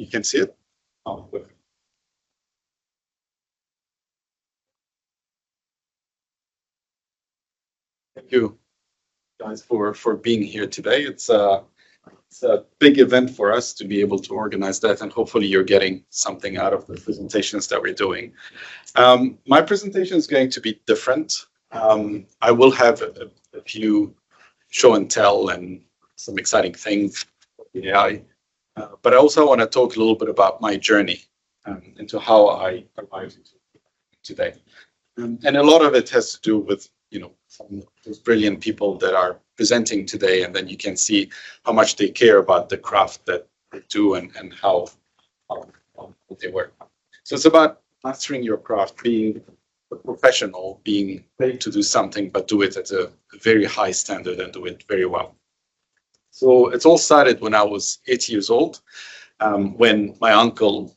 You can see it? Oh, perfect. Thank you, guys, for being here today. It's a big event for us to be able to organize that, and hopefully you're getting something out of the presentations that we're doing. My presentation is going to be different. I will have a few show and tell and some exciting things for the AI, but I also want to talk a little bit about my journey into how I arrived today. And a lot of it has to do with, some of those brilliant people that are presenting today, and then you can see how much they care about the craft that they do and how they work. So it's about mastering your craft, being a professional, being paid to do something, but do it at a very high standard and do it very well. So it all started when I was 8 years old, when my uncle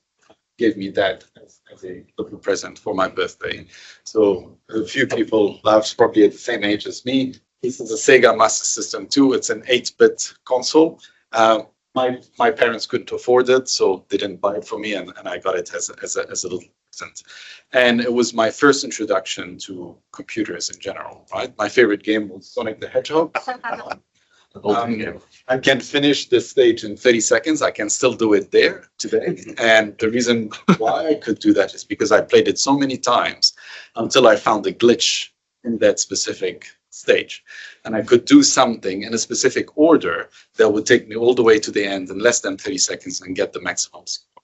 gave me that as a little present for my birthday. So a few people laughed, probably at the same age as me. This is a Sega Master System 2. It's an 8-bit console. My parents couldn't afford it, so they didn't buy it for me, and I got it as a little present. And it was my first introduction to computers in general, right? My favorite game was Sonic the Hedgehog. I can finish this stage in 30 seconds. I can still do it there today. And the reason why I could do that is because I played it so many times until I found a glitch in that specific stage. And I could do something in a specific order that would take me all the way to the end in less than 30 seconds and get the maximum score.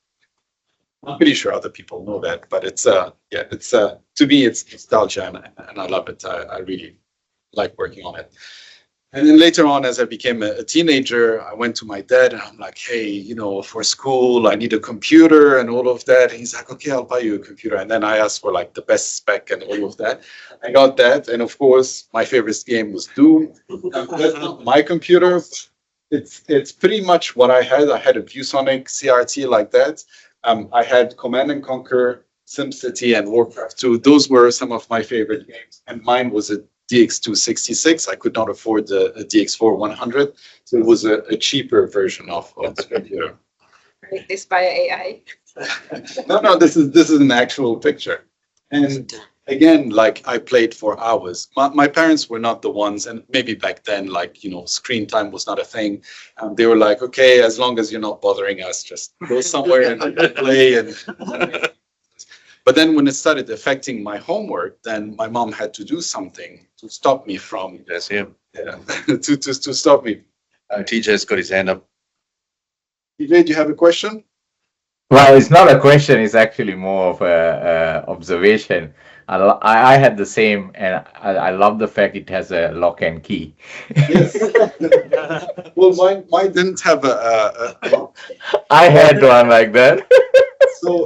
I'm pretty sure other people know that, but it's to me, it's nostalgia, and I love it. I really like working on it. And then later on, as I became a teenager, I went to my dad and I'm like, hey, for school, I need a computer and all of that. And he's like, okay, I'll buy you a computer. And then I asked for like the best spec and all of that. I got that. And of course, my favorite game was Doom. That's not my computer. It's pretty much what I had. I had a ViewSonic CRT like that. I had Command and Conquer, SimCity, and Warcraft 2. Those were some of my favorite games. And mine was a DX266. I could not afford a DX4 100, so it was a cheaper version of the computer. Right, this by AI. No, this is an actual picture. And again, like I played for hours. My parents were not the ones, and maybe back then, screen time was not a thing. They were like, okay, as long as you're not bothering us, just go somewhere and play. But then when it started affecting my homework, then my mom had to do something to stop me from. That's him. Yeah, to stop me. TJ's got his hand up. TJ, do you have a question? Well, it's not a question. It's actually more of a observation. I had the same, and I love the fact it has a lock and key. Yes. Well, mine didn't have a lock. I had one like that.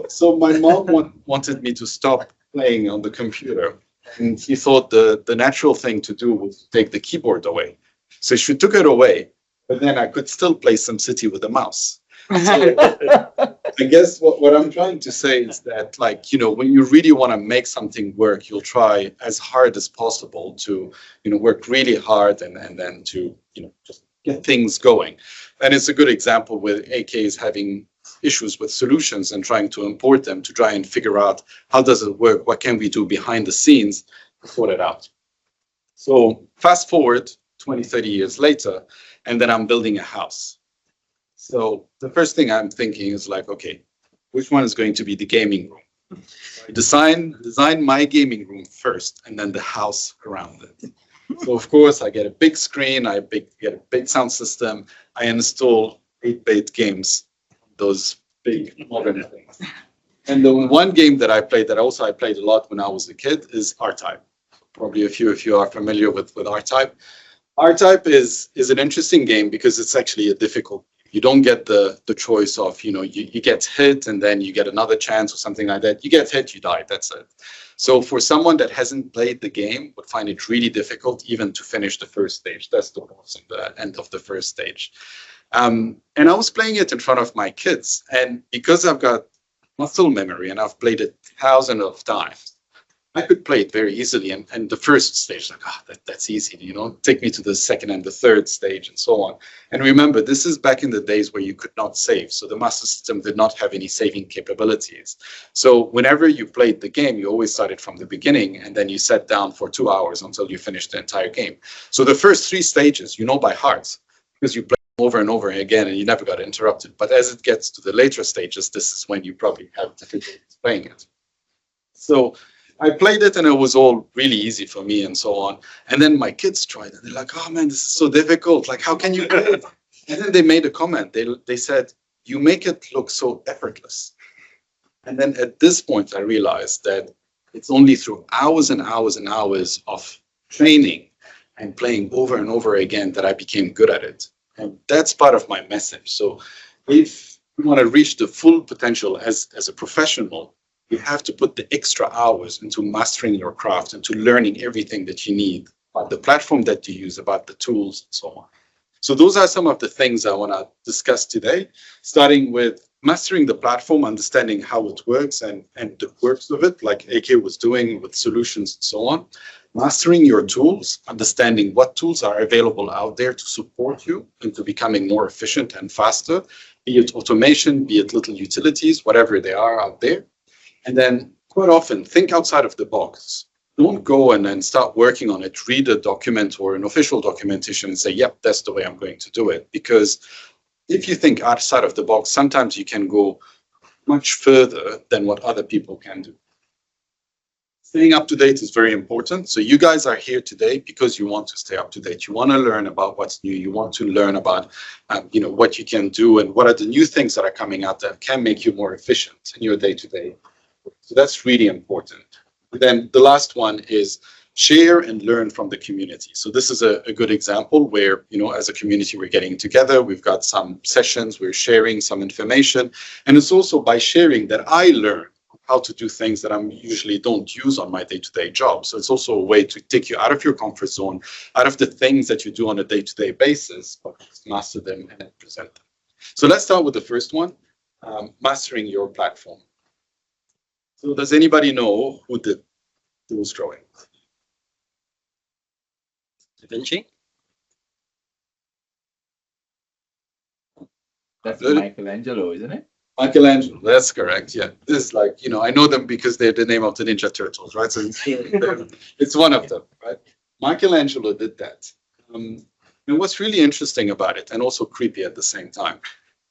So my mom wanted me to stop playing on the computer, and she thought the natural thing to do was to take the keyboard away. So she took it away, but then I could still play SimCity with a mouse. So I guess what I'm trying to say is that, when you really want to make something work, you'll try as hard as possible to, work really hard and then to, just get things going. And it's a good example with AKs having issues with solutions and trying to import them to try and figure out how does it work, what can we do behind the scenes to sort it out. So fast forward 20, 30 years later, and then I'm building a house. So the first thing I'm thinking is okay, which one is going to be the gaming room? I design my gaming room first, and then the house around it. So of course I get a big screen, get a big sound system, I install 8-bit games, those big modern things. And the one game that I played that also I played a lot when I was a kid is R-Type. Probably a few of you are familiar with R-Type. R-Type is an interesting game because it's actually a difficult. You don't get the choice of, you get hit and then you get another chance or something like that. You get hit, you die, that's it. So for someone that hasn't played the game, would find it really difficult even to finish the first stage. That's the boss at the end of the first stage. And I was playing it in front of my kids. And because I've got muscle memory and I've played it thousands of times, I could play it very easily. And the first stage, like, that's easy, take me to the second and the third stage and so on. And remember, this is back in the days where you could not save. So the master system did not have any saving capabilities. So whenever you played the game, you always started from the beginning, and then you sat down for 2 hours until you finished the entire game. So the first 3 stages, you know by heart, because you play over and over again and you never got interrupted. But as it gets to the later stages, this is when you probably have difficulties playing it. So I played it and it was all really easy for me and so on. And then my kids tried it. They're like, oh man, this is so difficult. Like, how can you play it? And then they made a comment. They said, you make it look so effortless. And then at this point, I realized that it's only through hours and hours and hours of training and playing over and over again that I became good at it. And that's part of my message. So if you want to reach the full potential as a professional, you have to put the extra hours into mastering your craft, into learning everything that you need about the platform that you use, about the tools, and so on. So those are some of the things I want to discuss today, starting with mastering the platform, understanding how it works and the quirks of it, like AK was doing with solutions and so on. Mastering your tools, understanding what tools are available out there to support you into becoming more efficient and faster, be it automation, be it little utilities, whatever they are out there. And then quite often, think outside of the box. Don't go and then start working on it, read a document or an official documentation and say, yep, that's the way I'm going to do it. Because if you think outside of the box, sometimes you can go much further than what other people can do. Staying up to date is very important. So you guys are here today because you want to stay up to date. You want to learn about what's new. You want to learn about, what you can do and what are the new things that are coming out that can make you more efficient in your day-to-day. So that's really important. And then the last one is share and learn from the community. So this is a good example where, as a community, we're getting together. We've got some sessions, we're sharing some information. And it's also by sharing that I learn how to do things that I usually don't use on my day-to-day job. So it's also a way to take you out of your comfort zone, out of the things that you do on a day-to-day basis, but master them and then present them. So let's start with the first one, mastering your platform. So does anybody know who did those drawings? Da Vinci? That's Michelangelo, isn't it? Michelangelo, that's correct. Yeah, this is like, I know them because they're the name of the Ninja Turtles, right? So it's one of them, right? Michelangelo did that. And what's really interesting about it, and also creepy at the same time,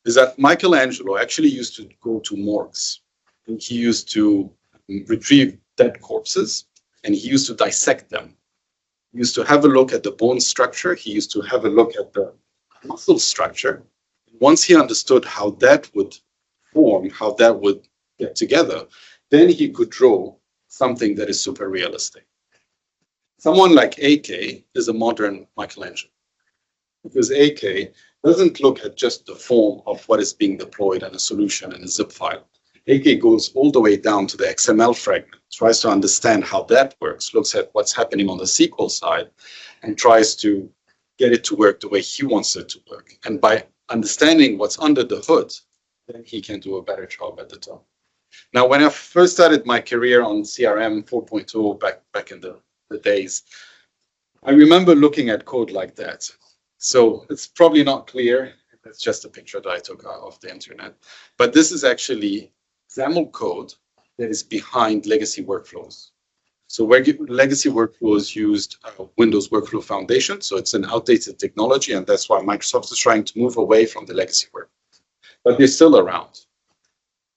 is that Michelangelo actually used to go to morgues. And he used to retrieve dead corpses and he used to dissect them. He used to have a look at the bone structure. He used to have a look at the muscle structure. Once he understood how that would form, how that would get together, then he could draw something that is super realistic. Someone like AK is a modern Michelangelo because AK doesn't look at just the form of what is being deployed in a solution in a zip file. AK goes all the way down to the XML fragment, tries to understand how that works, looks at what's happening on the SQL side, and tries to get it to work the way he wants it to work. And by understanding what's under the hood, then he can do a better job at the top. Now, when I first started my career on CRM 4.0 back in the days, I remember looking at code like that. So it's probably not clear. It's just a picture that I took off the internet. But this is actually XAML code that is behind legacy workflows. So where legacy workflows used Windows Workflow Foundation. So it's an outdated technology, and that's why Microsoft is trying to move away from the legacy work. But they're still around.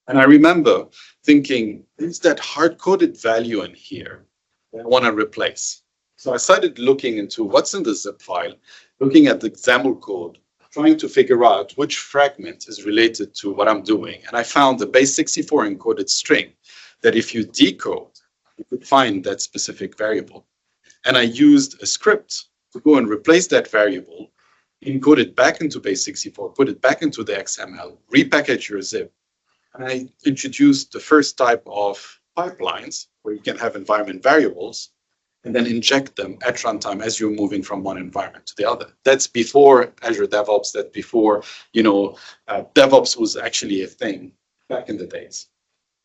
And I remember thinking, is that hard-coded value in here that I want to replace? So I started looking into what's in the zip file, looking at the XAML code, trying to figure out which fragment is related to what I'm doing. And I found the base64 encoded string that if you decode, you could find that specific variable. And I used a script to go and replace that variable, encode it back into base64, put it back into the XML, repackage your zip. And I introduced the first type of pipelines where you can have environment variables and then inject them at runtime as you're moving from one environment to the other. That's before Azure DevOps, that's before, DevOps was actually a thing back in the days.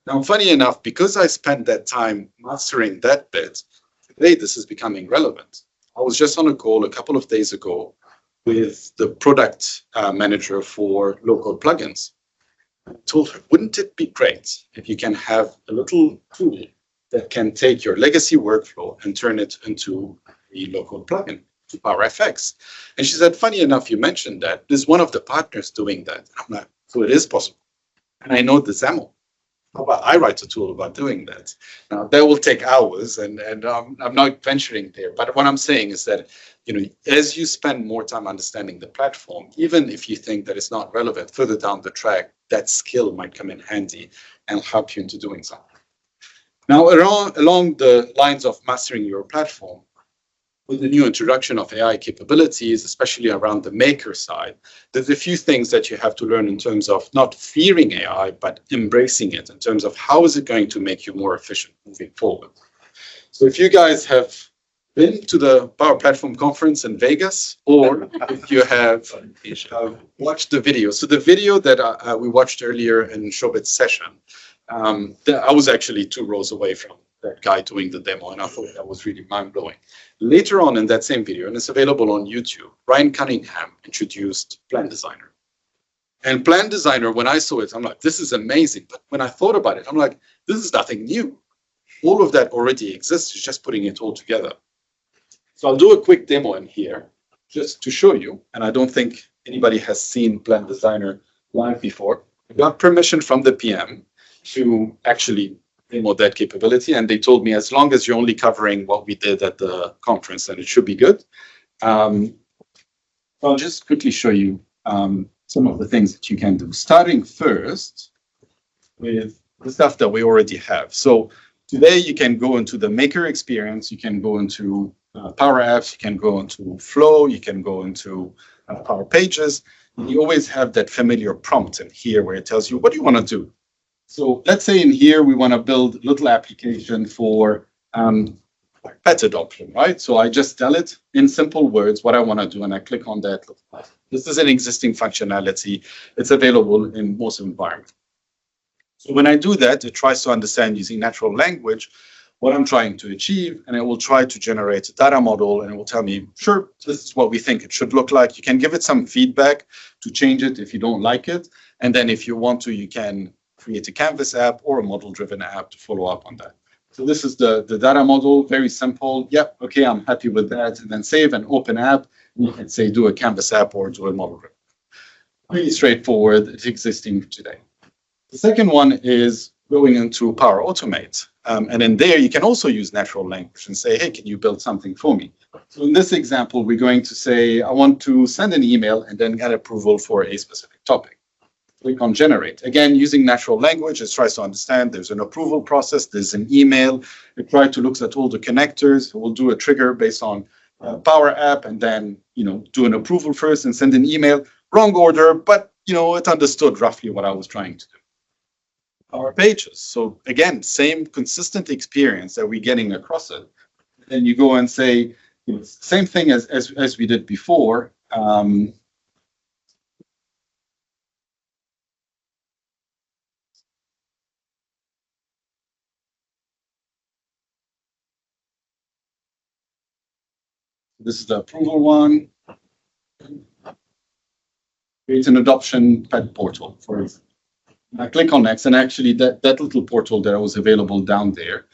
Now, funny enough, because I spent that time mastering that bit, today this is becoming relevant. I was just on a call a couple of days ago with the product manager for local plugins. I told her, wouldn't it be great if you can have a little tool that can take your legacy workflow and turn it into a local plugin to PowerFX? And she said, funny enough, you mentioned that. There's one of the partners doing that. And I'm like, so it is possible. And I know the XAML. How about I write a tool about doing that? Now, that will take hours, and I'm not venturing there. But what I'm saying is that, as you spend more time understanding the platform, even if you think that it's not relevant further down the track, that skill might come in handy and help you into doing something. Now, along the lines of mastering your platform, with the new introduction of AI capabilities, especially around the maker side, there's a few things that you have to learn in terms of not fearing AI, but embracing it in terms of how is it going to make you more efficient moving forward. So if you guys have been to the Power Platform Conference in Vegas, or if you have watched the video. So the video that we watched earlier in Shobit's session, I was actually 2 rows away from that guy doing the demo, and I thought that was really mind-blowing. Later on in that same video, and it's available on YouTube, Ryan Cunningham introduced Plan Designer. And Plan Designer, when I saw it, I'm like, this is amazing. But when I thought about it, I'm like, this is nothing new. All of that already exists, it's just putting it all together. So I'll do a quick demo in here, just to show you, and I don't think anybody has seen Plan Designer live before. I got permission from the PM to actually demo that capability, and they told me as long as you're only covering what we did at the conference, then it should be good. I'll just quickly show you some of the things that you can do, starting first with the stuff that we already have. So today you can go into the maker experience, you can go into Power Apps, you can go into Flow, you can go into Power Pages. You always have that familiar prompt in here where it tells you, what do you want to do? So let's say in here, we want to build a little application for pet adoption, right? So I just tell it in simple words what I want to do, and I click on that. This is an existing functionality. It's available in most environments. So when I do that, it tries to understand using natural language what I'm trying to achieve, and it will try to generate a data model, and it will tell me, sure, this is what we think it should look like. You can give it some feedback to change it if you don't like it. And then if you want to, you can create a Canvas app or a model-driven app to follow up on that. So this is the data model, very simple. Yep, okay, I'm happy with that. And then save and open app. And you can say do a Canvas app or do a model-driven. Pretty straightforward. It's existing today. The second one is going into Power Automate. And in there, you can also use natural language and say, hey, can you build something for me? So in this example, we're going to say, I want to send an email and then get approval for a specific topic. Click on generate. Again, using natural language, it tries to understand there's an approval process, there's an email. It tries to look at all the connectors. We'll do a trigger based on Power App and then, do an approval first and send an email. Wrong order, but, it understood roughly what I was trying to do. Power Pages. So again, same consistent experience that we're getting across it. Then you go and say, same thing as we did before. This is the approval one. Create an adoption pet portal, for example. I click on next, and actually that little portal that was available down there,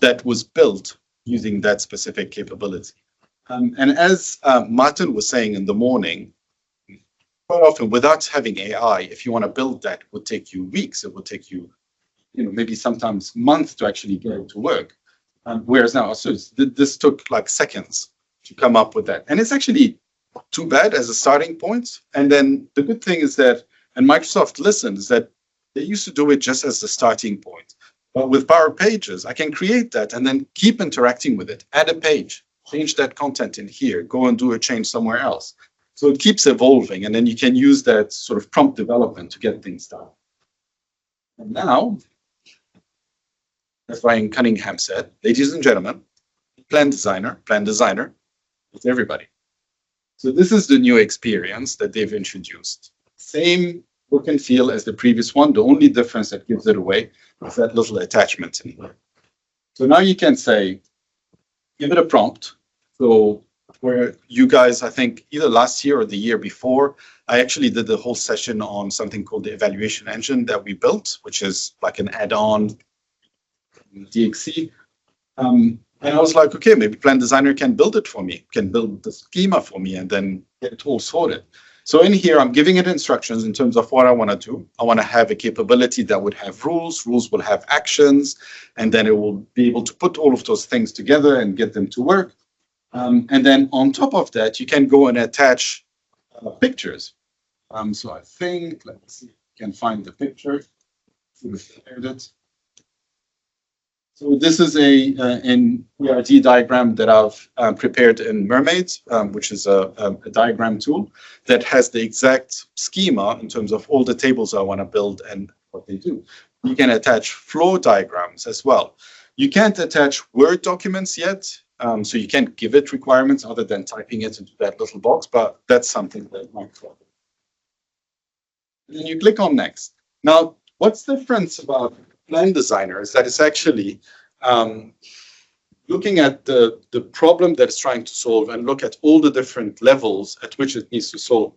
that was built using that specific capability. And as Martin was saying in the morning, quite often without having AI, if you want to build that, it would take you weeks. It would take you, maybe sometimes months to actually get it to work. Whereas now, so this took like seconds to come up with that. And it's actually not too bad as a starting point. And then the good thing is that, and Microsoft listens, that they used to do it just as the starting point. But with Power Pages, I can create that and then keep interacting with it. Add a page, change that content in here, go and do a change somewhere else. So it keeps evolving, and then you can use that sort of prompt development to get things done. And now, as Ryan Cunningham said, ladies and gentlemen, Plan Designer, with everybody. So this is the new experience that they've introduced. Same look and feel as the previous one. The only difference that gives it away with that little attachment in here. So now you can say, give it a prompt. So where you guys, I think either last year or the year before, I actually did the whole session on something called the evaluation engine that we built, which is like an add-on DXC. And I was like, okay, maybe Plan Designer can build it for me, can build the schema for me, and then get it all sorted. So in here, I'm giving it instructions in terms of what I want to do. I want to have a capability that would have rules. Rules will have actions, and then it will be able to put all of those things together and get them to work. And then on top of that, you can go and attach pictures. So I think, let's see if I can find the picture. So this is an ERD diagram that I've prepared in Mermaids, which is a diagram tool that has the exact schema in terms of all the tables I want to build and what they do. You can attach flow diagrams as well. You can't attach Word documents yet, so you can't give it requirements other than typing it into that little box, but that's something that might help. And then you click on Next. Now, what's the difference about Plan Designer is that it's actually looking at the problem that it's trying to solve and look at all the different levels at which it needs to solve.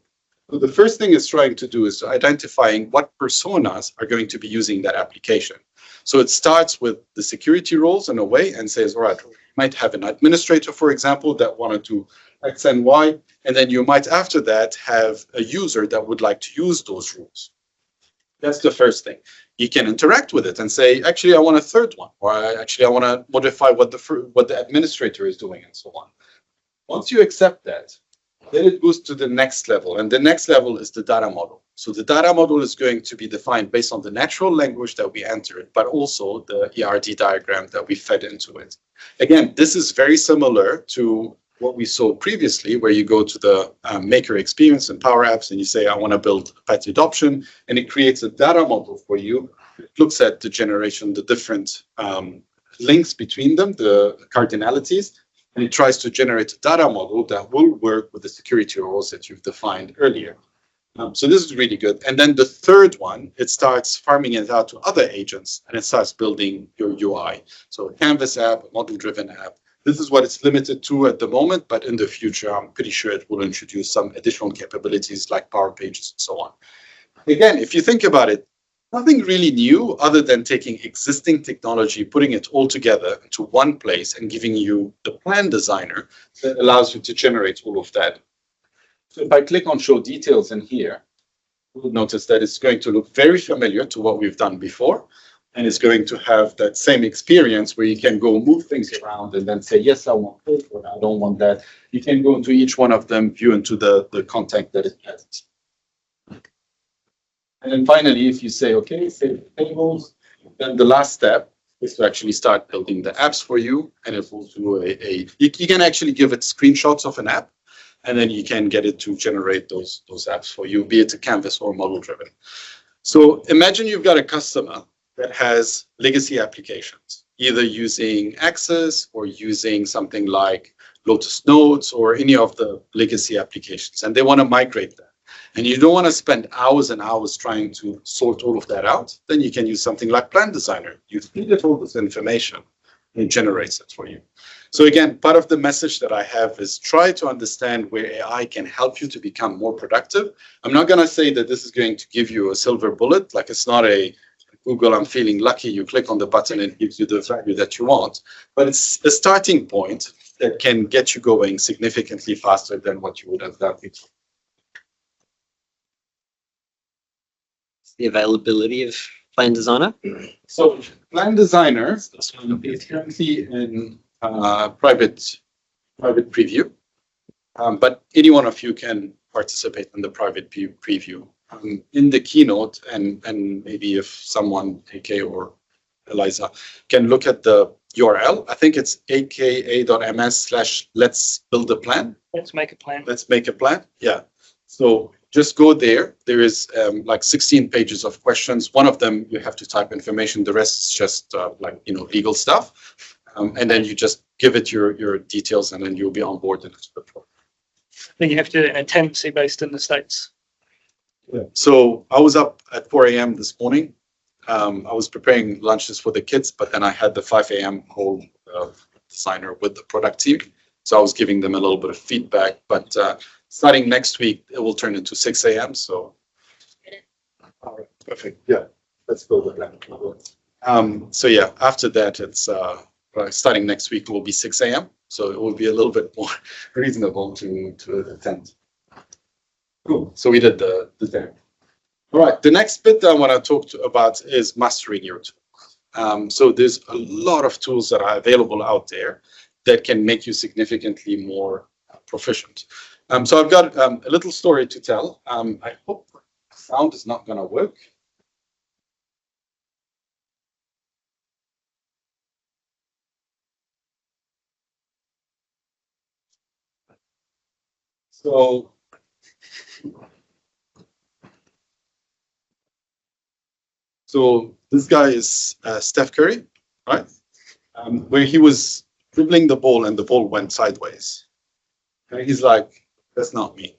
So the first thing it's trying to do is identifying what personas are going to be using that application. So it starts with the security roles in a way and says, all right, you might have an administrator, for example, that want to do X and Y, and then you might after that have a user that would like to use those rules. That's the first thing. You can interact with it and say, actually, I want a third one, or actually, I want to modify what the administrator is doing and so on. Once you accept that, then it goes to the next level. And the next level is the data model. So the data model is going to be defined based on the natural language that we entered, but also the ERD diagram that we fed into it. Again, this is very similar to what we saw previously, where you go to the maker experience and Power Apps and you say, I want to build pet adoption, and it creates a data model for you. It looks at the generation, the different links between them, the cardinalities, and it tries to generate a data model that will work with the security roles that you've defined earlier. So this is really good. And then the third one, it starts farming it out to other agents, and it starts building your UI. So a Canvas app, a model-driven app. This is what it's limited to at the moment, but in the future, I'm pretty sure it will introduce some additional capabilities like Power Pages and so on. Again, if you think about it, nothing really new other than taking existing technology, putting it all together into one place and giving you the Plan Designer that allows you to generate all of that. So if I click on Show Details in here, you'll notice that it's going to look very familiar to what we've done before. And it's going to have that same experience where you can go move things around and then say, yes, I want this, or I don't want that. You can go into each one of them, view into the content that it has. And then finally, if you say, okay, save the tables, then the last step is to actually start building the apps for you. And it will do you can actually give it screenshots of an app, and then you can get it to generate those apps for you, be it a Canvas or model-driven. So imagine you've got a customer that has legacy applications, either using Access or using something like Lotus Notes or any of the legacy applications, and they want to migrate that. And you don't want to spend hours and hours trying to sort all of that out, then you can use something like Plan Designer. You feed it all this information, and it generates it for you. So again, part of the message that I have is try to understand where AI can help you to become more productive. I'm not going to say that this is going to give you a silver bullet, like it's not a Google, I'm feeling lucky, you click on the button and it gives you the value that you want. But it's a starting point that can get you going significantly faster than what you would have done before. The availability of Plan Designer? So Plan Designer is currently in private preview, but any one of you can participate in the private preview. In the keynote, and maybe if someone, AK or Eliza, can look at the URL, I think it's aka.ms/let's build a plan. Let's make a plan. Let's make a plan. Yeah. So just go there. There is like 16 pages of questions. One of them you have to type information. The rest is just like legal stuff. And then you just give it your details, and then you'll be on board into the program. Then you have to a tenancy based in the States. So I was up at 4 a.m. this morning. I was preparing lunches for the kids, but then I had the 5 a.m. call designer with the product team. So I was giving them a little bit of feedback, but starting next week, it will turn into 6 a.m. So, all right, perfect. Yeah, let's go with that. So yeah, after that, it's starting next week will be 6 a.m. So it will be a little bit more reasonable to attend. Cool. So we did the demo. All right. The next bit that I want to talk about is mastering your tool. So there's a lot of tools that are available out there that can make you significantly more proficient. So I've got a little story to tell. I hope sound is not going to work. So this guy is Steph Curry, right? Where he was dribbling the ball and the ball went sideways. And he's like, that's not me.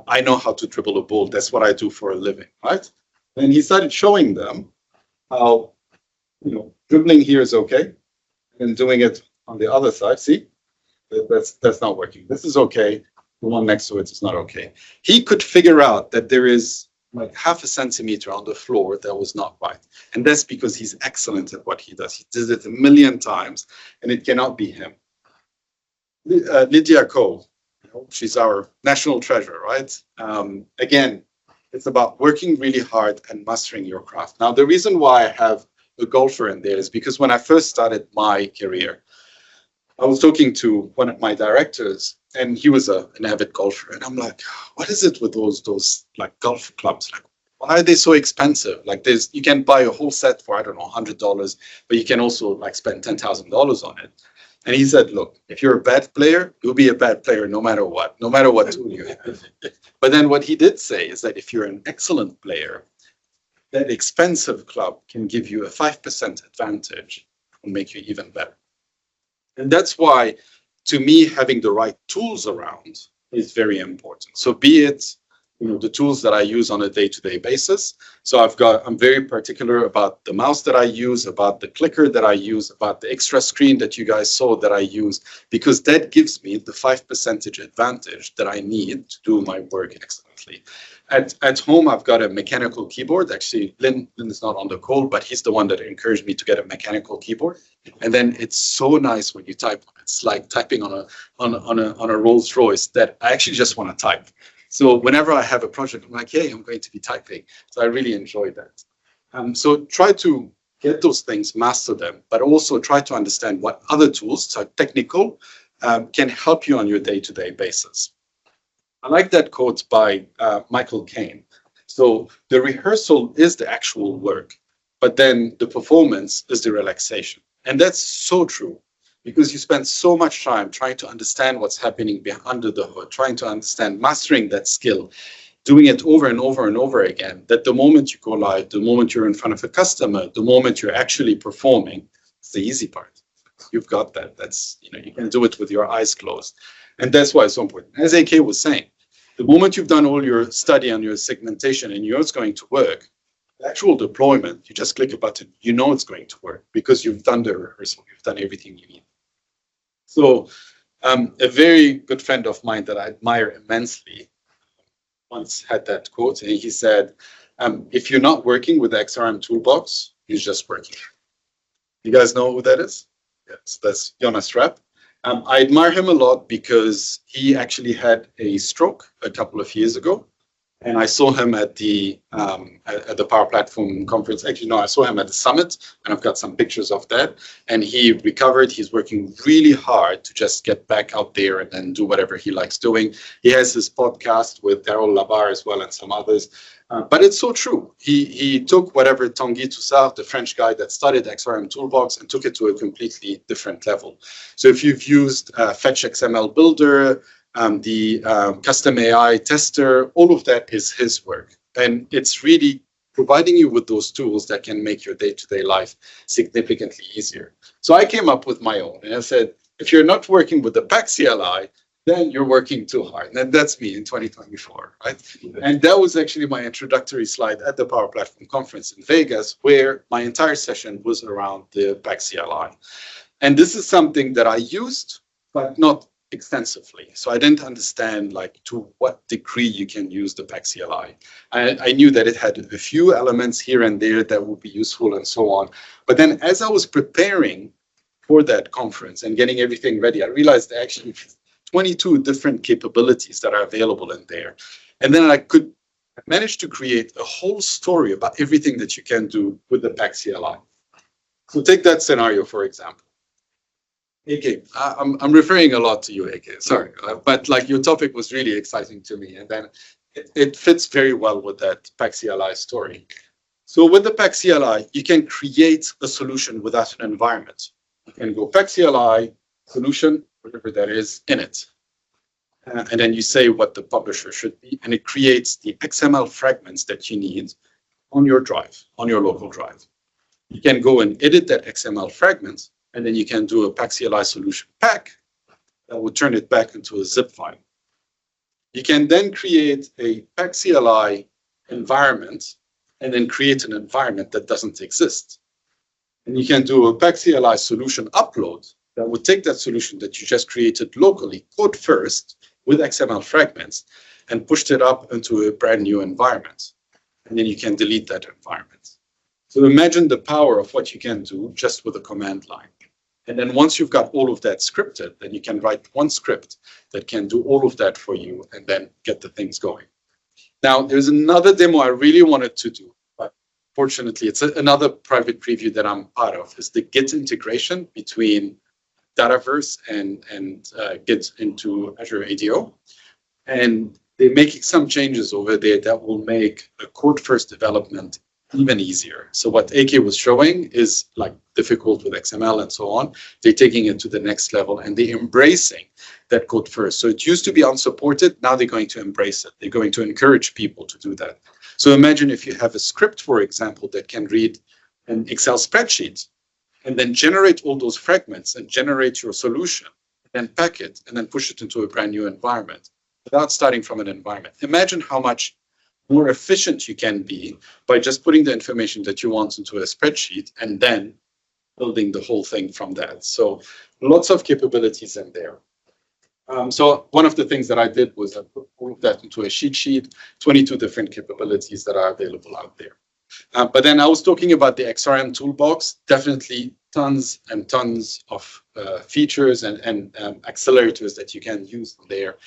I know how to dribble a ball. That's what I do for a living, right? And he started showing them how, dribbling here is okay. And doing it on the other side, see? That's not working. This is okay. The one next to it is not okay. He could figure out that there is like half a centimeter on the floor that was not right. And that's because he's excellent at what he does. He did it a million times, and it cannot be him. Lydia Ko, she's our national treasure, right? Again, it's about working really hard and mastering your craft. Now, the reason why I have a golfer in there is because when I first started my career, I was talking to one of my directors, and he was an avid golfer. And I'm like, what is it with those like golf clubs? Like, why are they so expensive? Like, you can buy a whole set for, I don't know, $100, but you can also like spend $10,000 on it. And he said, look, if you're a bad player, you'll be a bad player no matter what tool you have. But then what he did say is that if you're an excellent player, that expensive club can give you a 5% advantage and make you even better. And that's why, to me, having the right tools around is very important. So be it, the tools that I use on a day-to-day basis. So I'm very particular about the mouse that I use, about the clicker that I use, about the extra screen that you guys saw that I use, because that gives me the 5% advantage that I need to do my work excellently. At home, I've got a mechanical keyboard. Actually, Lynn is not on the call, but he's the one that encouraged me to get a mechanical keyboard. And then it's so nice when you type. It's like typing on a Rolls Royce that I actually just want to type. So whenever I have a project, I'm like, hey, I'm going to be typing. So I really enjoy that. So try to get those things, master them, but also try to understand what other tools, so technical, can help you on your day-to-day basis. I like that quote by Michael Caine. So the rehearsal is the actual work, but then the performance is the relaxation. And that's so true, because you spend so much time trying to understand what's happening under the hood, trying to understand, mastering that skill, doing it over and over and over again, that the moment you go live, the moment you're in front of a customer, the moment you're actually performing, it's the easy part. You've got that. That's, you can do it with your eyes closed. And that's why it's so important. As AK was saying, the moment you've done all your study on your segmentation and you know it's going to work, the actual deployment, you just click a button, you know it's going to work because you've done the rehearsal, you've done everything you need. So a very good friend of mine that I admire immensely once had that quote, and he said, if you're not working with the XRM toolbox, you're just working. You guys know who that is? Yes, that's Jonas Rapp. I admire him a lot because he actually had a stroke a couple of years ago. And I saw him at the Power Platform conference. Actually, no, I saw him at the summit, and I've got some pictures of that. And he recovered. He's working really hard to just get back out there and then do whatever he likes doing. He has his podcast with Daryl Labar as well and some others. But it's so true. He took whatever Tanguy Toussard, the French guy that started XRM Toolbox, and took it to a completely different level. So if you've used Fetch XML Builder, the custom AI tester, all of that is his work. And it's really providing you with those tools that can make your day-to-day life significantly easier. So I came up with my own, and I said, if you're not working with the PAC CLI, then you're working too hard. And that's me in 2024, right? And that was actually my introductory slide at the Power Platform Conference in Vegas, where my entire session was around the PAC CLI. And this is something that I used, but not extensively. So I didn't understand like to what degree you can use the PAC CLI. I knew that it had a few elements here and there that would be useful and so on. But then as I was preparing for that conference and getting everything ready, I realized actually 22 different capabilities that are available in there. And then I managed to create a whole story about everything that you can do with the PAC CLI. So take that scenario, for example. AK, I'm referring a lot to you, AK, sorry. But like your topic was really exciting to me. And then it fits very well with that PAC CLI story. So with the PAC CLI, you can create a solution without an environment. You can go PAC CLI, solution, whatever that is, in it. And then you say what the publisher should be, and it creates the XML fragments that you need on your drive, on your local drive. You can go and edit that XML fragment, and then you can do a PAC CLI solution pack that will turn it back into a zip file. You can then create a PAC CLI environment and then create an environment that doesn't exist. And you can do a PAC CLI solution upload that would take that solution that you just created locally, code first with XML fragments, and pushed it up into a brand new environment. And then you can delete that environment. So imagine the power of what you can do just with a command line. And then once you've got all of that scripted, then you can write one script that can do all of that for you and then get the things going. Now, there's another demo I really wanted to do, but fortunately, it's another private preview that I'm part of, is the Git integration between Dataverse and Git into Azure ADO. And they're making some changes over there that will make a code-first development even easier. So what AK was showing is like difficult with XML and so on. They're taking it to the next level and they're embracing that code first. So it used to be unsupported. Now they're going to embrace it. They're going to encourage people to do that. So imagine if you have a script, for example, that can read an Excel spreadsheet and then generate all those fragments and generate your solution, then pack it and then push it into a brand new environment without starting from an environment. Imagine how much more efficient you can be by just putting the information that you want into a spreadsheet and then building the whole thing from that. So lots of capabilities in there. So one of the things that I did was I put all of that into a cheat sheet, 22 different capabilities that are available out there. But then I was talking about the XRM toolbox, definitely tons and tons of features and accelerators that you can use there.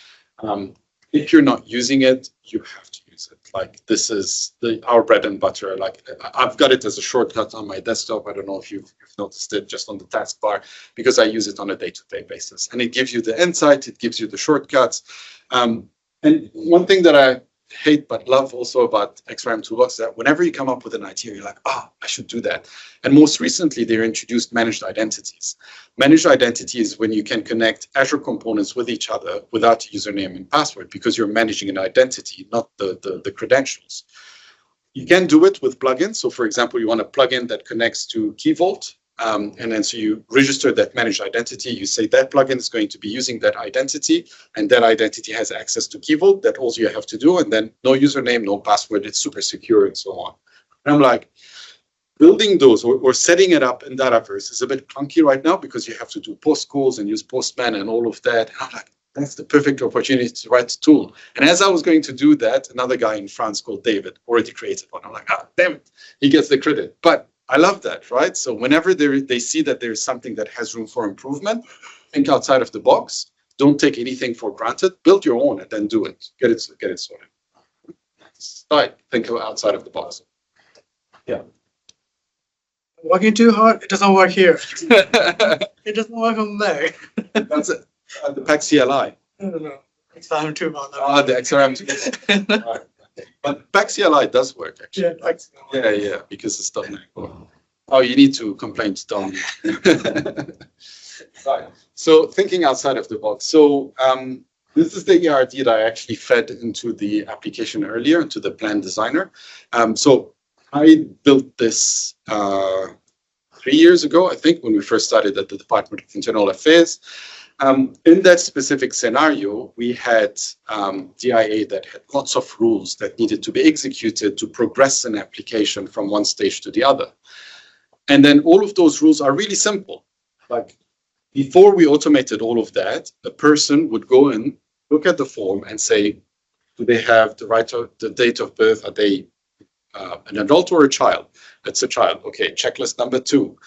If you're not using it, you have to use it. Like this is our bread and butter. Like I've got it as a shortcut on my desktop. I don't know if you've noticed it just on the taskbar, because I use it on a day-to-day basis. And it gives you the insight, it gives you the shortcuts. And one thing that I hate but love also about XRM Toolbox is that whenever you come up with an idea, you're like, oh, I should do that. And most recently, they introduced managed identities. Managed identity is when you can connect Azure components with each other without username and password, because you're managing an identity, not the credentials. You can do it with plugins. So for example, you want a plugin that connects to Key Vault. And then so you register that managed identity, you say that plugin is going to be using that identity, and that identity has access to Key Vault. That all you have to do, and then no username, no password, it's super secure and so on. And I'm like, building those or setting it up in Dataverse is a bit clunky right now because you have to do post calls and use Postman and all of that. And I'm like, that's the perfect opportunity to write a tool. And as I was going to do that, another guy in France called David already created one. I'm like, damn it, he gets the credit. But I love that, right? So whenever they see that there's something that has room for improvement, think outside of the box. Don't take anything for granted. Build your own and then do it. Get it sorted. Think outside of the box. Yeah. Working too hard, it doesn't work here. It doesn't work on there. That's it. The PAC CLI. No. XRM too about that. The XRM. Right. But PAC CLI does work actually. Yeah, because it's .NET. Oh, you need to complain to Tom. Right. So thinking outside of the box. So this is the ERD that I actually fed into the application earlier, into the plan designer. So I built this 3 years ago, I think, when we first started at the Department of Internal Affairs. In that specific scenario, we had DIA that had lots of rules that needed to be executed to progress an application from one stage to the other. And then all of those rules are really simple. Like before we automated all of that, a person would go and look at the form and say, do they have the date of birth? Are they an adult or a child? It's a child. Okay, checklist number 2.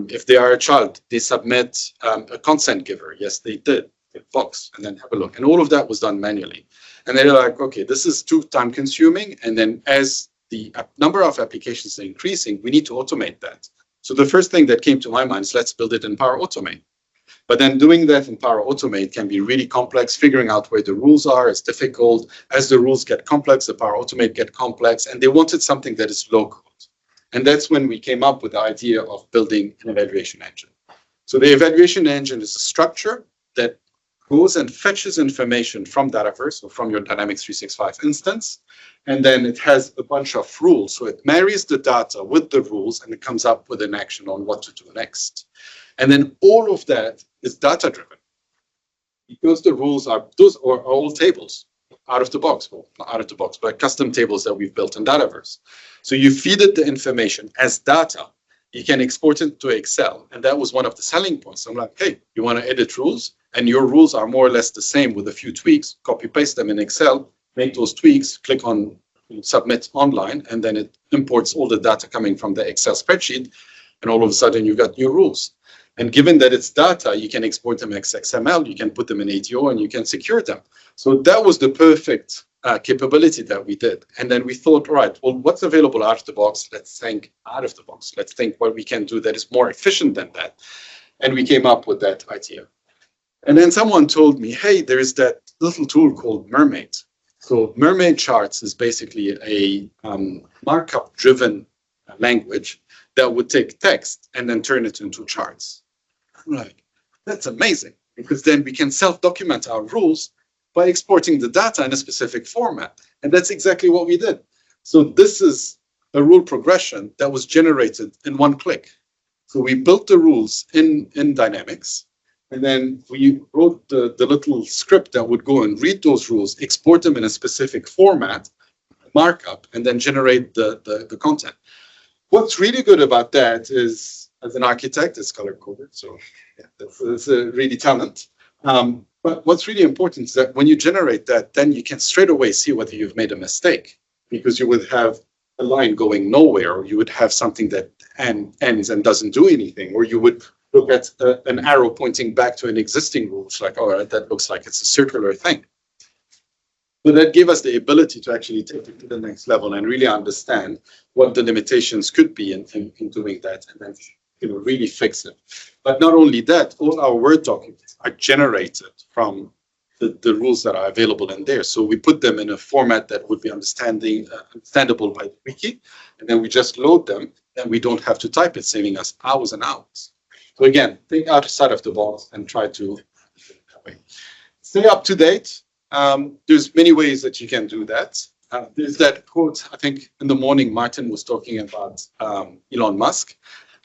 If they are a child, they submit a consent giver. Yes, they did. Box, and then have a look. And all of that was done manually. And they're like, okay, this is too time consuming. And then as the number of applications are increasing, we need to automate that. So the first thing that came to my mind is let's build it in Power Automate. But then doing that in Power Automate can be really complex. Figuring out where the rules are is difficult. As the rules get complex, the Power Automate get complex. And they wanted something that is low code. And that's when we came up with the idea of building an evaluation engine. So the evaluation engine is a structure that goes and fetches information from Dataverse or from your Dynamics 365 instance. And then it has a bunch of rules. So it marries the data with the rules and it comes up with an action on what to do next. And then all of that is data driven. Because the rules are, those are all tables out of the box, well, not out of the box, but custom tables that we've built in Dataverse. So you feed it the information as data. You can export it to Excel. And that was one of the selling points. I'm like, hey, you want to edit rules? And your rules are more or less the same with a few tweaks. Copy paste them in Excel, make those tweaks, click on submit online, and then it imports all the data coming from the Excel spreadsheet. And all of a sudden you've got new rules. And given that it's data, you can export them as XML, you can put them in ATO, and you can secure them. So that was the perfect capability that we did. And then we thought, all right, well, what's available out of the box? Let's think out of the box. Let's think what we can do that is more efficient than that. And we came up with that idea. And then someone told me, hey, there is that little tool called Mermaid. So Mermaid charts is basically a markup-driven language that would take text and then turn it into charts. I'm like, that's amazing, because then we can self-document our rules by exporting the data in a specific format. And that's exactly what we did. So this is a rule progression that was generated in one click. So we built the rules in Dynamics, and then we wrote the little script that would go and read those rules, export them in a specific format, markup, and then generate the content. What's really good about that is, as an architect, it's color-coded, so yeah, that's a really talent. But what's really important is that when you generate that, then you can straight away see whether you've made a mistake, because you would have a line going nowhere, or you would have something that ends and doesn't do anything, or you would look at an arrow pointing back to an existing rule. It's like, all right, that looks like it's a circular thing. So that gave us the ability to actually take it to the next level and really understand what the limitations could be in doing that, and then really fix it. But not only that, all our Word documents are generated from the rules that are available in there. So we put them in a format that would be understandable by the wiki, and then we just load them, and we don't have to type it, saving us hours and hours. So again, think outside of the box and try to do it that way. Stay up to date. There's many ways that you can do that. There's that quote, I think in the morning, Martin was talking about Elon Musk.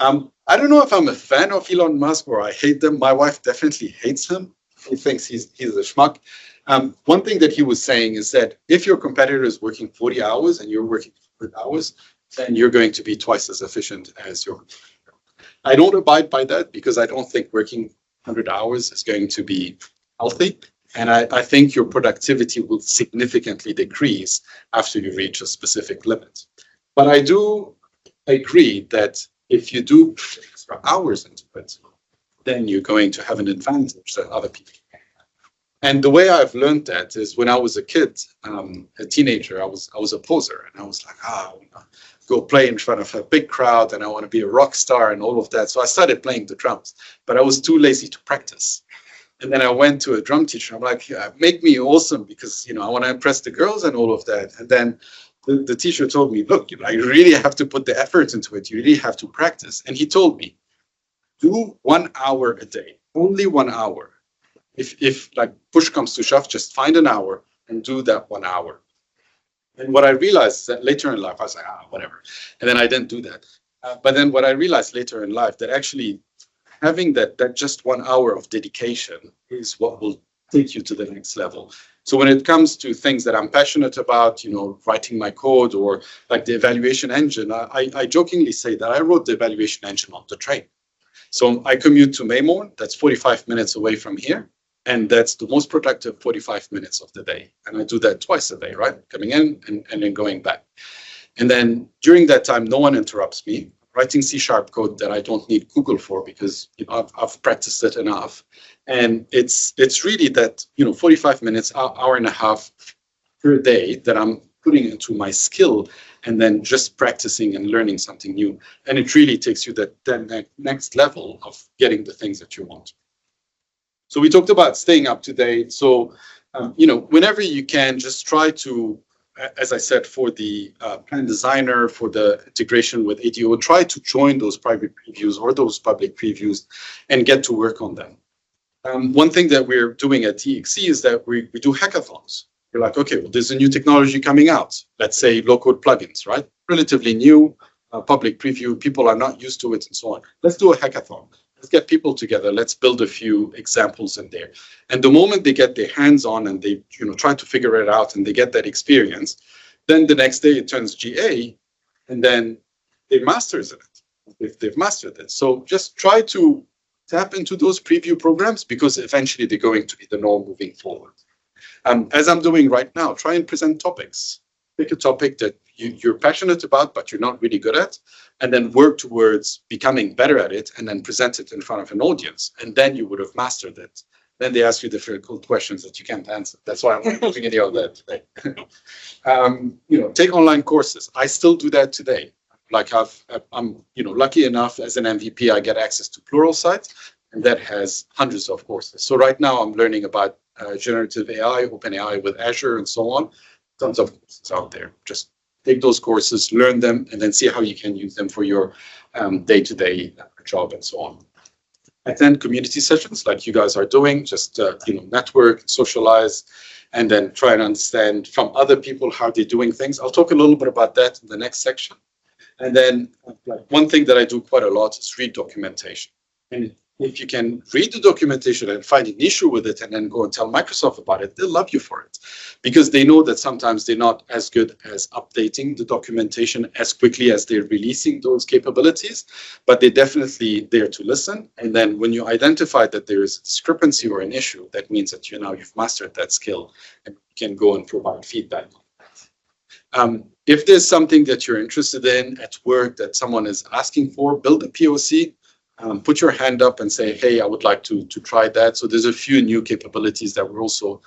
I don't know if I'm a fan of Elon Musk or I hate them. My wife definitely hates him. She thinks he's a schmuck. One thing that he was saying is that if your competitor is working 40 hours and you're working 100 hours, then you're going to be twice as efficient as your competitor. I don't abide by that, because I don't think working 100 hours is going to be healthy. And I think your productivity will significantly decrease after you reach a specific limit. But I do agree that if you do put extra hours into it, then you're going to have an advantage that other people can't have. And the way I've learned that is when I was a kid, a teenager, I was a poser, and I was like, go play in front of a big crowd, and I want to be a rock star and all of that. So I started playing the drums, but I was too lazy to practice. And then I went to a drum teacher. I'm like, make me awesome, because I want to impress the girls and all of that. And then the teacher told me, look, I really have to put the effort into it. You really have to practice. And he told me, do 1 hour a day, only 1 hour. If like push comes to shove, just find an hour and do that 1 hour. And what I realized is that later in life, I was like, whatever. And then I didn't do that. But then what I realized later in life, that actually having that just 1 hour of dedication is what will take you to the next level. So when it comes to things that I'm passionate about, writing my code or like the evaluation engine, I jokingly say that I wrote the evaluation engine on the train. So I commute to Maymoor, that's 45 minutes away from here. And that's the most productive 45 minutes of the day. And I do that twice a day, right? Coming in and then going back. And then during that time, no one interrupts me. Writing C# code that I don't need Google for because I've practiced it enough. And it's really that 45 minutes, hour and a half per day that I'm putting into my skill and then just practicing and learning something new. And it really takes you that next level of getting the things that you want. So we talked about staying up to date. So, whenever you can, just try to, as I said, for the plan designer, for the integration with ADO, try to join those private previews or those public previews and get to work on them. One thing that we're doing at TXC is that we do hackathons. We're like, okay, well, there's a new technology coming out. Let's say low-code plugins, right? Relatively new, public preview. People are not used to it and so on. Let's do a hackathon. Let's get people together. Let's build a few examples in there. And the moment they get their hands on and they, try to figure it out and they get that experience, then the next day it turns GA, and then they masters it. If they've mastered it, so just try to tap into those preview programs because eventually they're going to be the norm moving forward. As I'm doing right now, try and present topics. Pick a topic that you're passionate about, but you're not really good at, and then work towards becoming better at it, and then present it in front of an audience. And then you would have mastered it. Then they ask you difficult questions that you can't answer. That's why I'm not doing any of that today. Take online courses. I still do that today. Like I'm lucky enough as an MVP, I get access to Pluralsight, and that has hundreds of courses. So right now I'm learning about generative AI, OpenAI with Azure, and so on. Tons of courses out there. Just take those courses, learn them, and then see how you can use them for your day-to-day job and so on. Attend community sessions like you guys are doing. Just network, socialize, and then try and understand from other people how they're doing things. I'll talk a little bit about that in the next section. And then one thing that I do quite a lot is read documentation. And if you can read the documentation and find an issue with it and then go and tell Microsoft about it, they'll love you for it. Because they know that sometimes they're not as good as updating the documentation as quickly as they're releasing those capabilities, but they're definitely there to listen. And then when you identify that there is a discrepancy or an issue, that means that you've mastered that skill and you can go and provide feedback. If there's something that you're interested in at work that someone is asking for, build a POC. Put your hand up and say, hey, I would like to try that. So there's a few new capabilities that we're also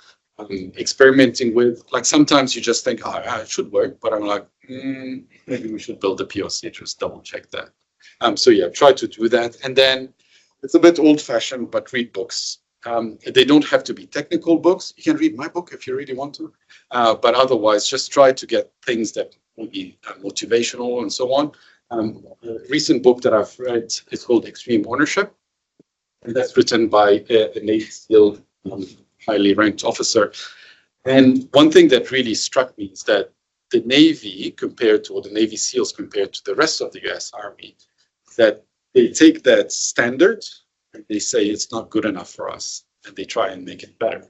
experimenting with. Like sometimes you just think, it should work, but I'm like, maybe we should build a POC, just double check that. So yeah, try to do that. And then it's a bit old fashioned, but read books. They don't have to be technical books. You can read my book if you really want to, but otherwise just try to get things that will be motivational and so on. A recent book that I've read is called Extreme Ownership, and that's written by a Navy SEAL, highly ranked officer. And one thing that really struck me is that the Navy the Navy SEALs compared to the rest of the US Army, that they take that standard and they say it's not good enough for us, and they try and make it better.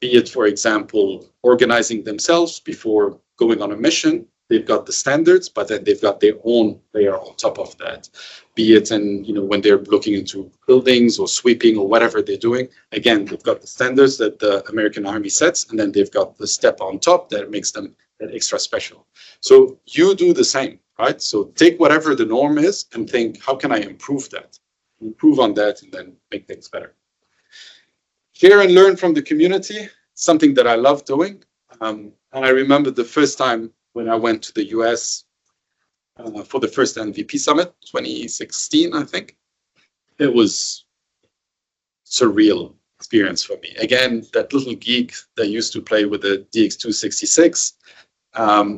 Be it, for example, organizing themselves before going on a mission. They've got the standards, but then they've got their own layer on top of that. Be it when they're looking into buildings or sweeping or whatever they're doing. Again, they've got the standards that the American Army sets, and then they've got the step on top that makes them that extra special. So you do the same, right? So take whatever the norm is and think, how can I improve that? Improve on that and then make things better. Share and learn from the community, something that I love doing. And I remember the first time when I went to the US for the first MVP Summit, 2016, I think. It was surreal experience for me. Again, that little geek that used to play with the DX266,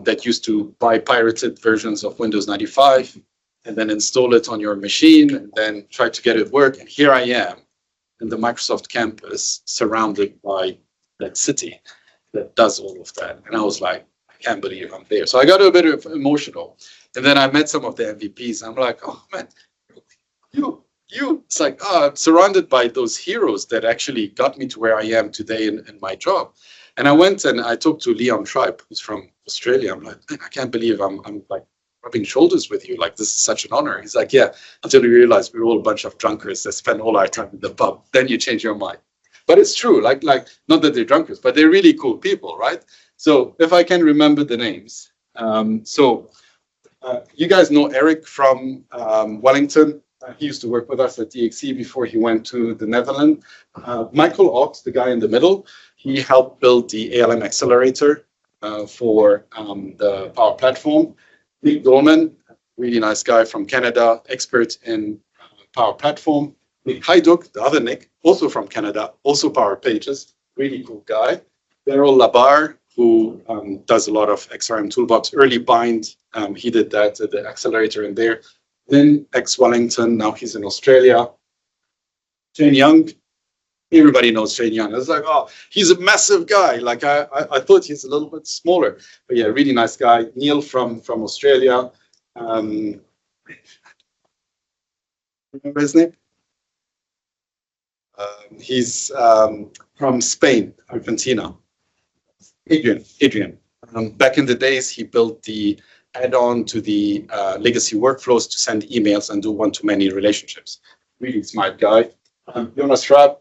that used to buy pirated versions of Windows 95 and then install it on your machine and then try to get it work. And here I am in the Microsoft campus surrounded by that city that does all of that. And I was like, I can't believe I'm there. So I got a bit emotional. And then I met some of the MVPs. I'm like, oh man, you you. It's like, oh, I'm surrounded by those heroes that actually got me to where I am today in my job. And I went and I talked to Leon Tribe, who's from Australia. I'm like, man, I can't believe I'm like rubbing shoulders with you. Like, this is such an honor. He's like, yeah, until you realize we're all a bunch of drunkards that spend all our time in the pub. Then you change your mind. But it's true, like not that they're drunkards, but they're really cool people, right? So if I can remember the names. You guys know Eric from Wellington. He used to work with us at DXC before he went to the Netherlands. Michael Ox, the guy in the middle, he helped build the ALM accelerator for the Power Platform. Nick Dolman, really nice guy from Canada, expert in Power Platform. Nick Hajduk, the other Nick, also from Canada, also Power Pages, really cool guy. Daryl Labar, who does a lot of XRM Toolbox, early bind. He did that at the accelerator in there. Then ex-Wellington, now he's in Australia. Shane Young, everybody knows Shane Young. It's like, oh, he's a massive guy. Like I thought he's a little bit smaller, but yeah, really nice guy. Neil from Australia. Remember his name? He's from Spain, Argentina. Adrian. Back in the days, he built the add-on to the legacy workflows to send emails and do one-to-many relationships. Really smart guy. Jonas Rapp,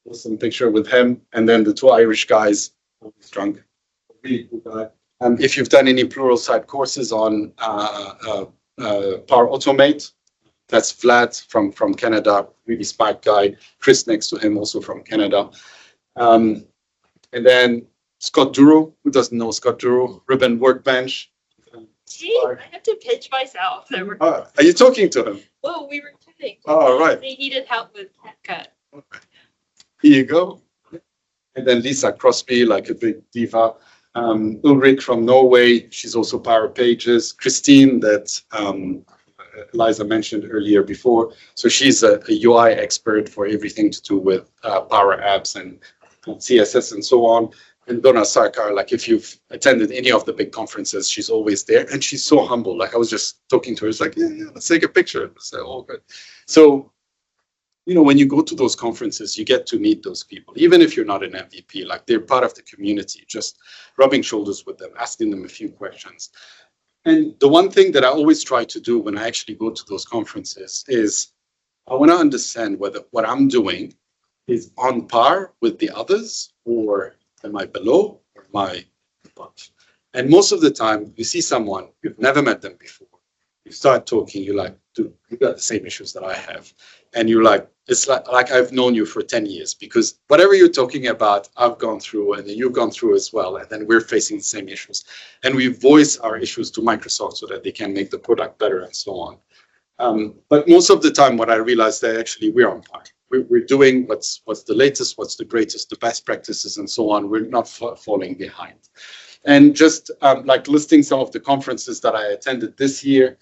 awesome picture with him. And then the two Irish guys, always drunk. Really cool guy. If you've done any Pluralsight courses on Power Automate, that's Vlad from Canada, really smart guy. Chris next to him, also from Canada. And then Scott Duro, who doesn't know Scott Duro, Ribbon Workbench. Gee, I have to pitch myself. Are you talking to him? Whoa, we were kidding. Oh, right. They needed help with cut. Here you go. And then Lisa Crosby, like a big diva. Ulrich from Norway, she's also Power Pages. Christine, that Liza mentioned earlier before. So she's a UI expert for everything to do with Power Apps and CSS and so on. And Donna Sarkar, like if you've attended any of the big conferences, she's always there. And she's so humble. Like I was just talking to her, it's like, yeah, let's take a picture. So, all good. So, you know, when you go to those conferences, you get to meet those people, even if you're not an MVP, like they're part of the community, just rubbing shoulders with them, asking them a few questions. And the one thing that I always try to do when I actually go to those conferences is I want to understand whether what I'm doing is on par with the others, or am I below, or am I above? And most of the time, you see someone, you've never met them before. You start talking, you're like, dude, you got the same issues that I have. And you're like, it's like I've known you for 10 years, because whatever you're talking about, I've gone through, and then you've gone through as well. And then we're facing the same issues. And we voice our issues to Microsoft so that they can make the product better and so on. But most of the time, what I realized that actually we're on par. We're doing what's the latest, what's the greatest, the best practices and so on. We're not falling behind. And just like listing some of the conferences that I attended this year.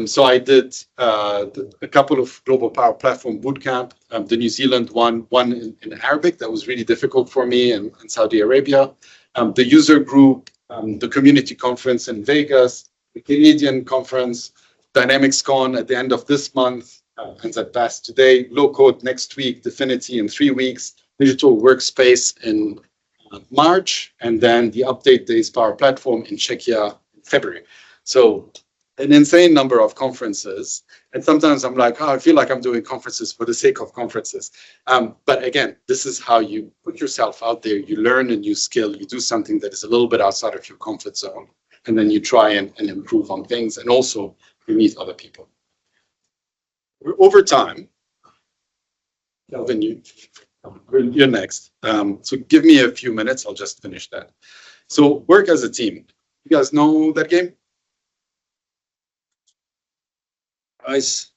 So I did a couple of Global Power Platform Bootcamp, the New Zealand one in Arabic that was really difficult for me in Saudi Arabia, the user group, the community conference in Vegas, the Canadian conference, DynamicsCon at the end of this month, NZBAS today, Low Code next week, Dfinity in 3 weeks, Digital Workspace in March, and then the Update Days Power Platform in Czechia in February. So an insane number of conferences. And sometimes I'm like, oh, I feel like I'm doing conferences for the sake of conferences. But again, this is how you put yourself out there. You learn a new skill. You do something that is a little bit outside of your comfort zone. And then you try and improve on things. And also you meet other people. Over time, Kelvin, you're next. So give me a few minutes. I'll just finish that. So work as a team. You guys know that game? Guys,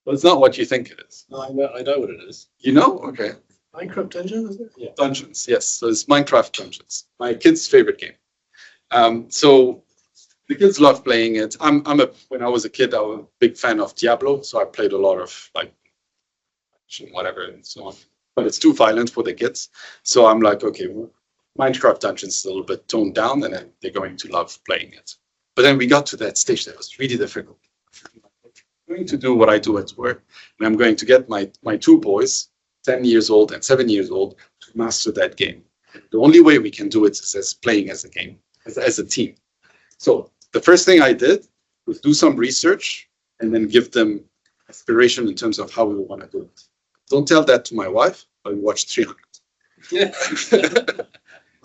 well, it's not what you think it is. No, I know what it is. You know? Okay. Minecraft Dungeon, is it? Yeah. Dungeons, yes. So it's Minecraft Dungeons, my kid's favorite game. So the kids love playing it. When I was a kid, I was a big fan of Diablo, so I played a lot of like whatever and so on. But it's too violent for the kids, so I'm like, okay, Minecraft Dungeons is a little bit toned down, and they're going to love playing it. But then we got to that stage that was really difficult. I'm going to do what I do at work, and I'm going to get my two boys, 10 years old and 7 years old, to master that game. The only way we can do it is as playing as a game, as a team. So the first thing I did was do some research and then give them inspiration in terms of how we want to do it. Don't tell that to my wife, but we watched 300.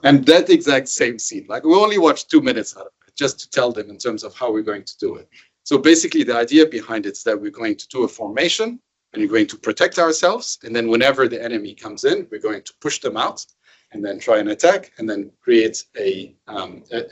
And that exact same scene, like we only watched 2 minutes out of it, just to tell them in terms of how we're going to do it. So basically the idea behind it is that we're going to do a formation and we're going to protect ourselves. And then whenever the enemy comes in, we're going to push them out and then try and attack and then create a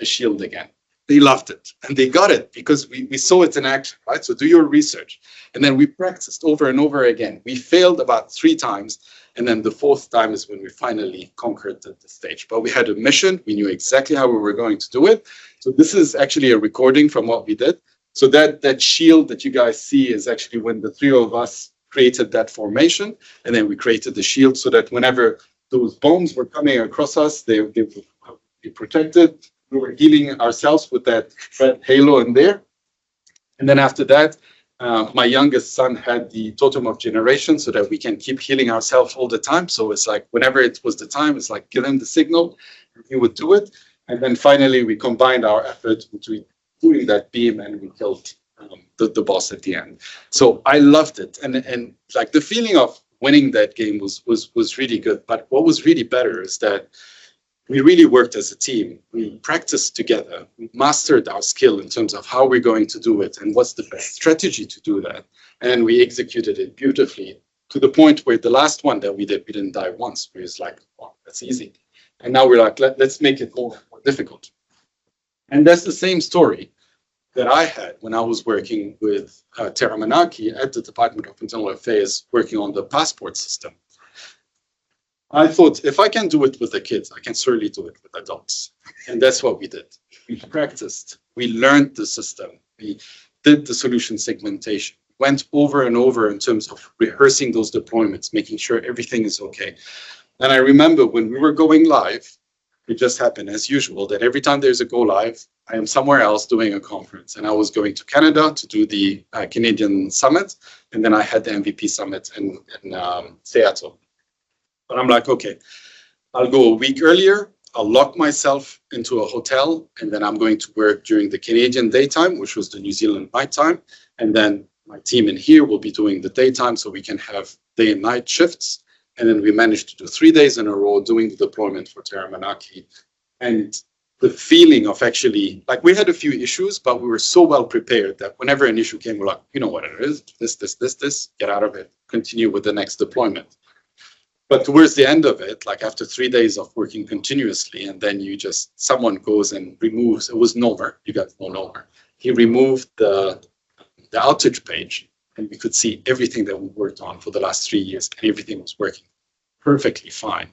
shield again. They loved it and they got it because we saw it in action, right? So do your research. And then we practiced over and over again. We failed about 3 times. And then the 4th time is when we finally conquered the stage. But we had a mission. We knew exactly how we were going to do it. So this is actually a recording from what we did. So that shield that you guys see is actually when the 3 of us created that formation. And then we created the shield so that whenever those bombs were coming across us, they would be protected. We were healing ourselves with that red halo in there. And then after that, my youngest son had the totem of generation so that we can keep healing ourselves all the time. So it's like whenever it was the time, it's like give him the signal, he would do it. And then finally, we combined our effort into doing that beam and we killed the boss at the end. So I loved it. And like the feeling of winning that game was really good. But what was really better is that we really worked as a team. We practiced together. We mastered our skill in terms of how we're going to do it and what's the best strategy to do that. And we executed it beautifully to the point where the last one that we did, we didn't die once. We was like, oh, that's easy. And now we're like, let's make it more difficult. And that's the same story that I had when I was working with Terra Manaki at the Department of Internal Affairs, working on the passport system. I thought, if I can do it with the kids, I can certainly do it with adults. And that's what we did. We practiced. We learned the system. We did the solution segmentation. Went over and over in terms of rehearsing those deployments, making sure everything is okay. And I remember when we were going live, it just happened as usual that every time there's a go live, I am somewhere else doing a conference. And I was going to Canada to do the Canadian summit. And then I had the MVP summit in Seattle. But I'm like, okay, I'll go a week earlier. I'll lock myself into a hotel, and then I'm going to work during the Canadian daytime, which was the New Zealand nighttime. And then my team in here will be doing the daytime so we can have day and night shifts. And then we managed to do 3 days in a row doing the deployment for Terra Manaki. And the feeling of actually, like we had a few issues, but we were so well prepared that whenever an issue came, we're like, you know what it is, this, get out of it, continue with the next deployment. But towards the end of it, like after 3 days of working continuously, and then someone goes and removes, it was Nomer, you guys know Nomer. He removed the outage page, and we could see everything that we worked on for the last 3 years, and everything was working perfectly fine.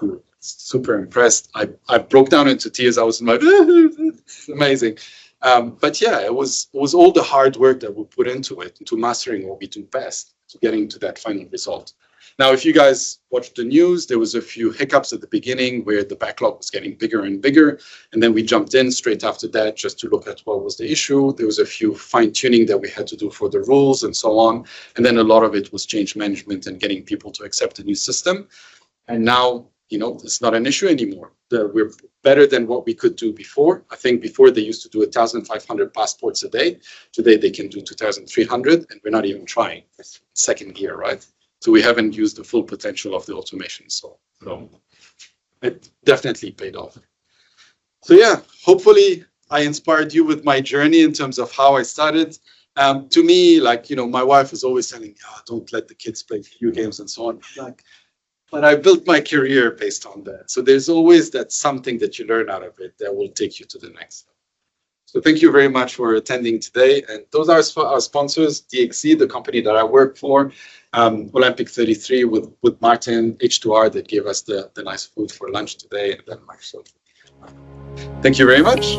We were super impressed. I broke down into tears. I was like, it's amazing. But yeah, it was all the hard work that we put into it, into mastering what we do best, to getting to that final result. Now, if you guys watched the news, there was a few hiccups at the beginning where the backlog was getting bigger and bigger. And then we jumped in straight after that just to look at what was the issue. There was a few fine tuning that we had to do for the rules and so on. And then a lot of it was change management and getting people to accept the new system. And now, it's not an issue anymore. We're better than what we could do before. I think before they used to do 1,500 passports a day. Today they can do 2,300, and we're not even trying. It's second year, right? So we haven't used the full potential of the automation. So it definitely paid off. So yeah, hopefully I inspired you with my journey in terms of how I started. To me, my wife is always telling me, don't let the kids play video games and so on. But I built my career based on that. So there's always that something that you learn out of it that will take you to the next level. So thank you very much for attending today. And those are our sponsors, DXC, the company that I work for, Olympic 33 with Martin, H2R that gave us the nice food for lunch today, and then Microsoft. Thank you very much.